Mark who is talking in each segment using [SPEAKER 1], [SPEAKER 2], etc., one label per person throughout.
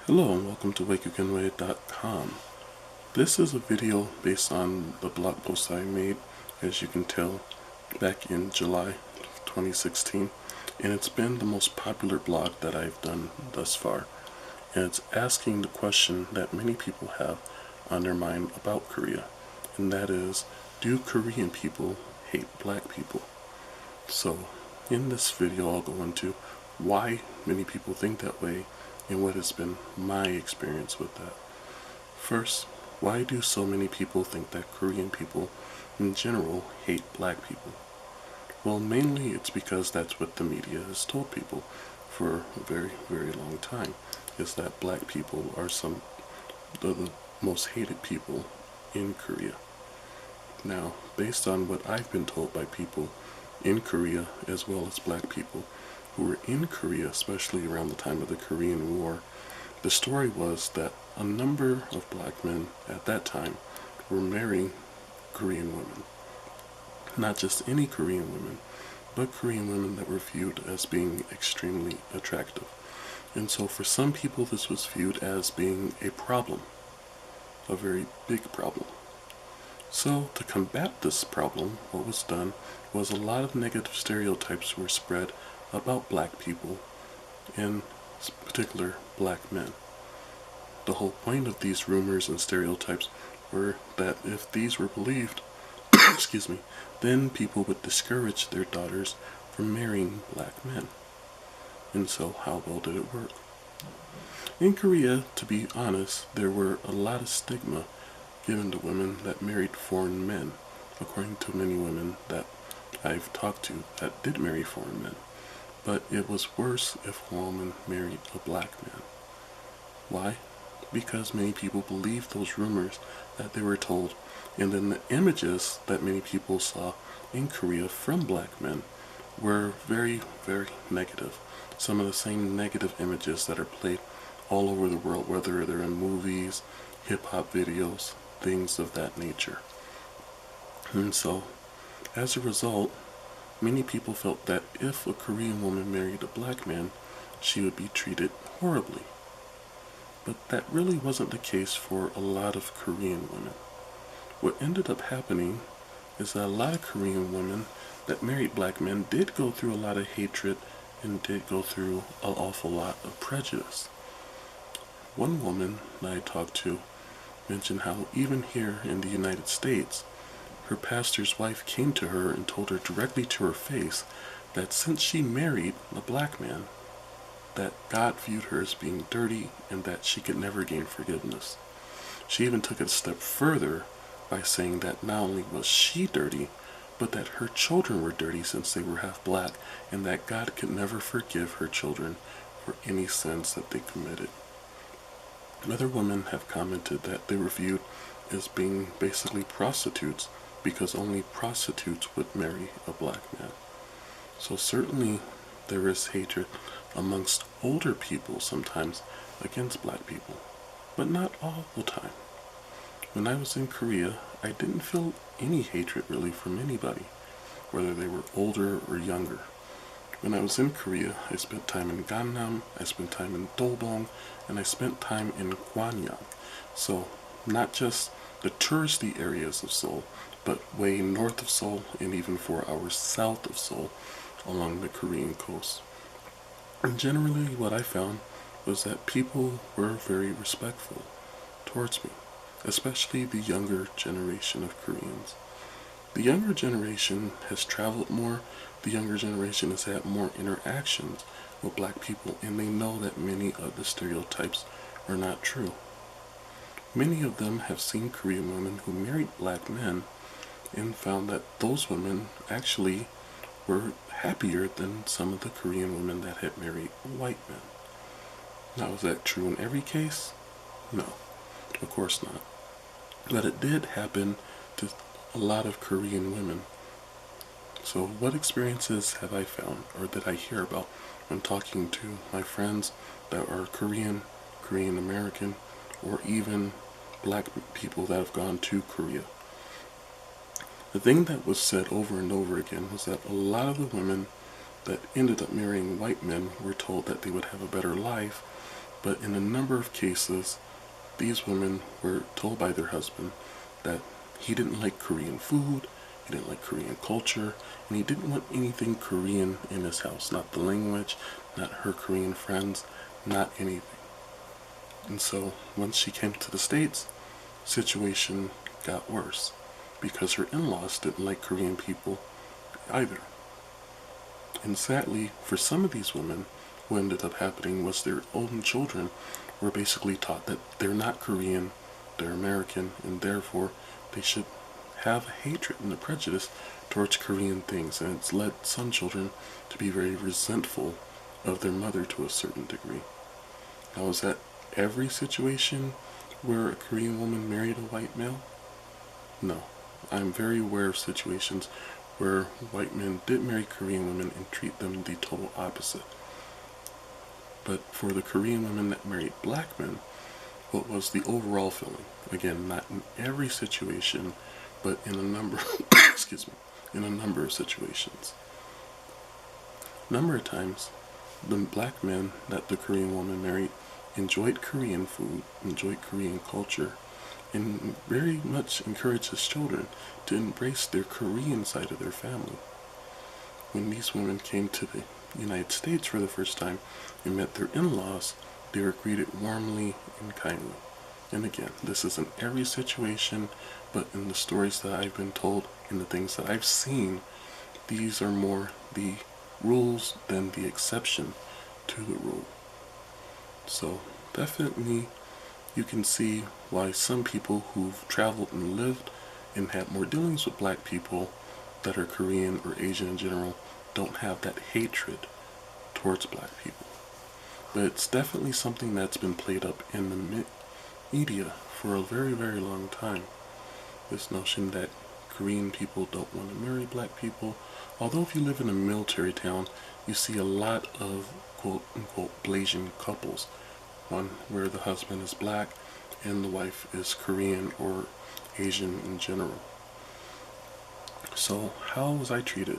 [SPEAKER 1] Hello and welcome to Waygookin.com. This is a video based on the blog post I made, as you can tell, back in July of 2016, and it's been the most popular blog that I've done thus far, and it's asking the question that many people have on their mind about Korea, and that is, do Korean people hate black people? So in this video I'll go into why many people think that way and what has been my experience with that. First, why do so many people think that Korean people in general hate black people? Well, mainly it's because that's what the media has told people for a very, very long time, is that black people are some of the most hated people in Korea. Now, based on what I've been told by people in Korea, as well as black people who were in Korea, especially around the time of the Korean War, the story was that a number of black men at that time were marrying Korean women. Not just any Korean women, but Korean women that were viewed as being extremely attractive. And so for some people this was viewed as being a problem, a very big problem. So to combat this problem, what was done was a lot of negative stereotypes were spread about black people, in particular black men. The whole point of these rumors and stereotypes were that if these were believed, excuse me, then people would discourage their daughters from marrying black men. And so how well did it work? In Korea, to be honest, there were a lot of stigma given to women that married foreign men, according to many women that I've talked to that did marry foreign men. But it was worse if a woman married a black man. Why? Because many people believed those rumors that they were told, and then the images that many people saw in Korea from black men were very, very negative. Some of the same negative images that are played all over the world, whether they're in movies, hip-hop videos, things of that nature. And so, as a result, many people felt that if a Korean woman married a black man, she would be treated horribly. But that really wasn't the case for a lot of Korean women. What ended up happening is that a lot of Korean women that married black men did go through a lot of hatred and did go through an awful lot of prejudice. One woman that I talked to mentioned how even here in the United States, her pastor's wife came to her and told her directly to her face that since she married a black man, that God viewed her as being dirty and that she could never gain forgiveness. She even took it a step further by saying that not only was she dirty, but that her children were dirty since they were half black, and that God could never forgive her children for any sins that they committed. Other women have commented that they were viewed as being basically prostitutes because only prostitutes would marry a black man. So certainly there is hatred amongst older people sometimes against black people, but not all the time. When I was in Korea, I didn't feel any hatred really from anybody, whether they were older or younger. When I was in Korea, I spent time in Gangnam, I spent time in Dolbong, and I spent time in Gwanyang. So not just the touristy areas of Seoul, but way north of Seoul and even 4 hours south of Seoul along the Korean coast. And generally what I found was that people were very respectful towards me, especially the younger generation of Koreans. The younger generation has traveled more, the younger generation has had more interactions with black people, and they know that many of the stereotypes are not true. Many of them have seen Korean women who married black men and found that those women actually were happier than some of the Korean women that had married white men. Now, is that true in every case? No, of course not. But it did happen to a lot of Korean women. So what experiences have I found, or that I hear about when talking to my friends that are Korean, Korean American, or even black people that have gone to Korea? The thing that was said over and over again was that a lot of the women that ended up marrying white men were told that they would have a better life But in a number of cases, these women were told by their husband that he didn't like Korean food, he didn't like Korean culture, and he didn't want anything Korean in his house. Not the language, not her Korean friends, not anything. And so once she came to the States, situation got worse because her in-laws didn't like Korean people either. And sadly, for some of these women, what ended up happening was their own children were basically taught that they're not Korean, they're American, and therefore they should have a hatred and a prejudice towards Korean things. And it's led some children to be very resentful of their mother to a certain degree. Now, is that every situation where a Korean woman married a white male? No. I'm very aware of situations where white men did marry Korean women and treat them the total opposite. But for the Korean women that married black men, what was the overall feeling? Again, not in every situation, but in a number excuse me, in a number of situations. A number of times, the black men that the Korean woman married enjoyed Korean food, enjoyed Korean culture, and very much encouraged his children to embrace their Korean side of their family. When these women came to the United States for the first time and met their in-laws, they were greeted warmly and kindly. And again, this isn't every situation, but in the stories that I've been told and the things that I've seen, these are more the rules than the exception to the rule. So definitely you can see why some people who've traveled and lived and had more dealings with black people that are Korean or Asian in general don't have that hatred towards black people. But it's definitely something that's been played up in the media for a very, very long time. This notion that Korean people don't want to marry black people. Although if you live in a military town, you see a lot of quote-unquote Blasian couples. One where the husband is black and the wife is Korean or Asian in general. So how was I treated?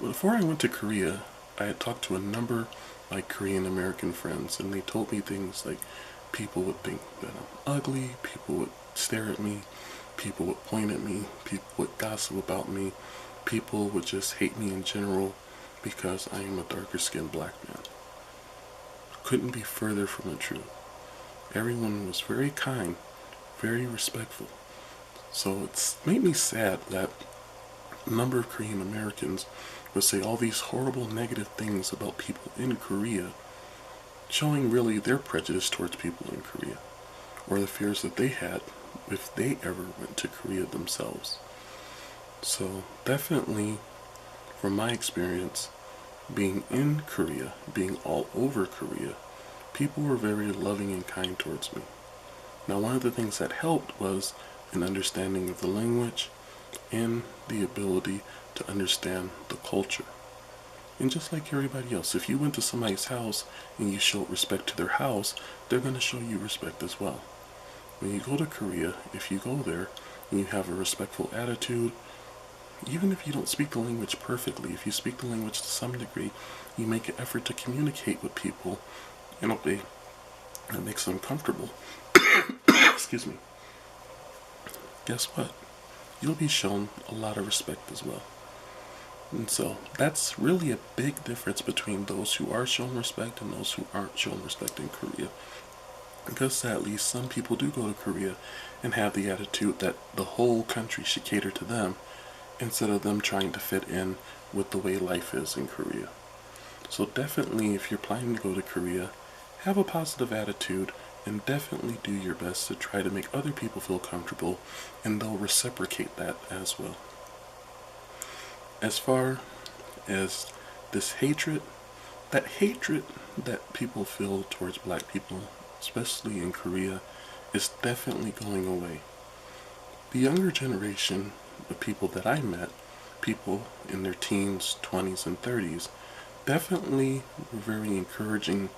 [SPEAKER 1] Before I went to Korea, I had talked to a number of my Korean American friends, and they told me things like people would think that I'm ugly, people would stare at me, people would point at me, people would gossip about me, people would just hate me in general because I am a darker skinned black man. Couldn't be further from the truth. Everyone was very kind, very respectful. So it's made me sad that a number of Korean Americans would say all these horrible negative things about people in Korea, showing really their prejudice towards people in Korea, or the fears that they had if they ever went to Korea themselves. So definitely, from my experience, being in Korea, being all over Korea, people were very loving and kind towards me. Now, one of the things that helped was an understanding of the language and the ability to understand the culture. And just like everybody else, if you went to somebody's house and you showed respect to their house, they're going to show you respect as well. When you go to Korea, if you go there and you have a respectful attitude, even if you don't speak the language perfectly, if you speak the language to some degree, you make an effort to communicate with people in a way that makes them comfortable. Excuse me. Guess what? You'll be shown a lot of respect as well. And so that's really a big difference between those who are shown respect and those who aren't shown respect in Korea. Because sadly, some people do go to Korea and have the attitude that the whole country should cater to them instead of them trying to fit in with the way life is in Korea. So definitely, if you're planning to go to Korea, have a positive attitude and definitely do your best to try to make other people feel comfortable, and they'll reciprocate that as well. As far as this hatred that people feel towards black people, especially in Korea, is definitely going away. The younger generation of people that I met, people in their teens, 20s, and 30s, definitely were very encouraging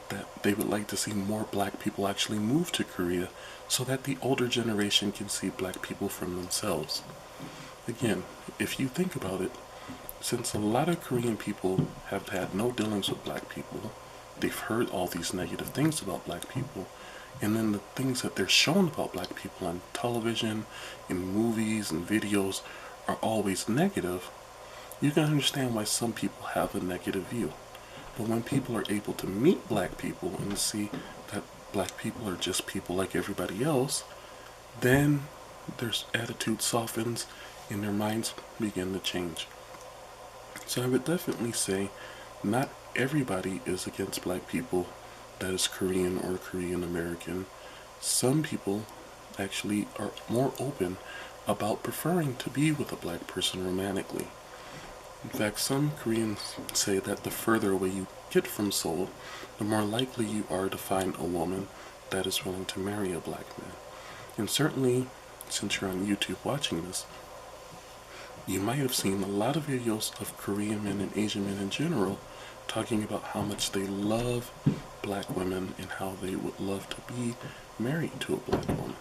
[SPEAKER 1] that they would like to see more black people actually move to Korea so that the older generation can see black people from themselves. Again, if you think about it, since a lot of Korean people have had no dealings with black people, they've heard all these negative things about black people, and then the things that they're shown about black people on television, in movies and videos are always negative, you can understand why some people have a negative view. But when people are able to meet black people and see that black people are just people like everybody else, then their attitude softens and their minds begin to change. So I would definitely say not everybody is against black people that is Korean or Korean American. Some people actually are more open about preferring to be with a black person romantically. In fact, some Koreans say that the further away you get from Seoul, the more likely you are to find a woman that is willing to marry a black man. And certainly, since you're on YouTube watching this, you might have seen a lot of videos of Korean men and Asian men in general talking about how much they love black women and how they would love to be married to a black woman.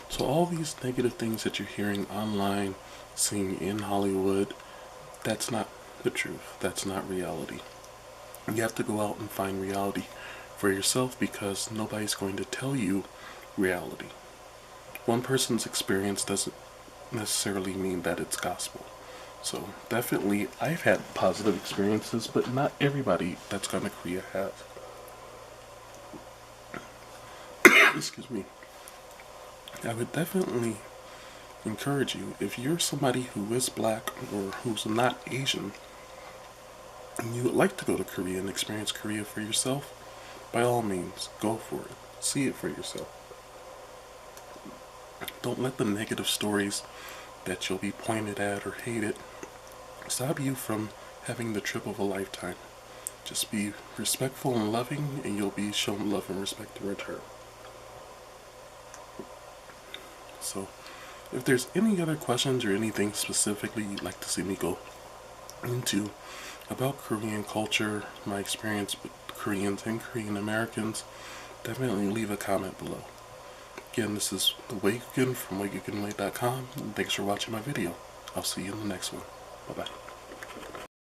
[SPEAKER 1] So all these negative things that you're hearing online, seeing in Hollywood, that's not the truth. That's not reality. You have to go out and find reality for yourself, because nobody's going to tell you reality. One person's experience doesn't necessarily mean that it's gospel. So definitely I've had positive experiences, but not everybody that's gone to Korea has. Excuse me. I would definitely encourage you, if you're somebody who is black or who's not Asian, and you would like to go to Korea and experience Korea for yourself, by all means, go for it. See it for yourself. Don't let the negative stories that you'll be pointed at or hated stop you from having the trip of a lifetime. Just be respectful and loving, and you'll be shown love and respect in return. So, if there's any other questions or anything specifically you'd like to see me go into about Korean culture, my experience with Koreans and Korean Americans, definitely leave a comment below. Again, this is the Waygookin from Waygookin.com, and thanks for watching my video. I'll see you in the next one. Bye-bye.